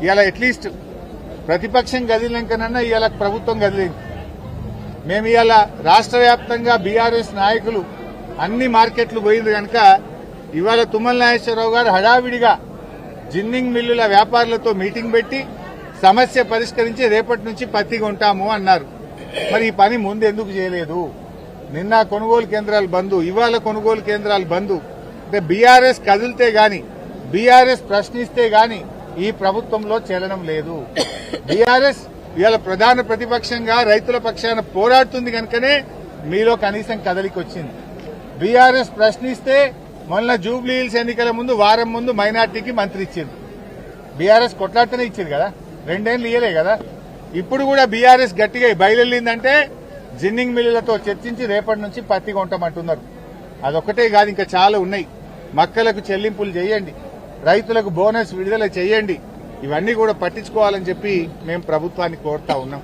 ఇవాళ అట్లీస్ట్ ప్రతిపక్షం కదిలినాకనన్నా ఇవాళ ప్రభుత్వం కదిలింది. మేము ఇవాళ రాష్ట్ర వ్యాప్తంగా బీఆర్ఎస్ నాయకులు అన్ని మార్కెట్లు పోయింది కనుక ఇవాళ తుమ్మల నాగేశ్వరరావు గారు హడావిడిగా జిన్నింగ్ మిల్లుల వ్యాపారులతో మీటింగ్ పెట్టి సమస్య పరిష్కరించి రేపటి నుంచి పత్తి కొంటాము అన్నారు. మరి ఈ పని ముందు ఎందుకు చేయలేదు? నిన్న కొనుగోలు కేంద్రాలు బంద్, ఇవాళ కొనుగోలు కేంద్రాలు బంద్. అంటే బీఆర్ఎస్ కదిలితే గాని, బీఆర్ఎస్ ప్రశ్నిస్తే గాని ఈ ప్రభుత్వంలో చలనం లేదు. బీఆర్ఎస్ ఇవాళ ప్రధాన ప్రతిపక్షంగా రైతుల పక్షాన పోరాడుతుంది కనుకనే మీలో కనీసం కదలికి వచ్చింది. బీఆర్ఎస్ ప్రశ్నిస్తే మొన్న జూబ్లీ హిల్స్ ఎన్నికల ముందు వారం ముందు మైనార్టీకి మంత్రి ఇచ్చింది. బీఆర్ఎస్ కొట్లాడుతూనే ఇచ్చింది కదా, 2 ఏళ్లు ఇయ్యలే కదా. ఇప్పుడు కూడా బీఆర్ఎస్ గట్టిగా బయలుదేరిందంటే జిన్నింగ్ మిల్లులతో చర్చించి రేపటి నుంచి పత్తి కొంటామంటున్నారు. అదొక్కటే కాదు, ఇంకా చాలా ఉన్నాయి. మక్కలకు చెల్లింపులు చేయండి, రైతులకు బోనస్ విడుదల చేయండి, ఇవన్నీ కూడా పట్టించుకోవాలని చెప్పి మేము ప్రభుత్వాన్ని కోరుతా ఉన్నాం.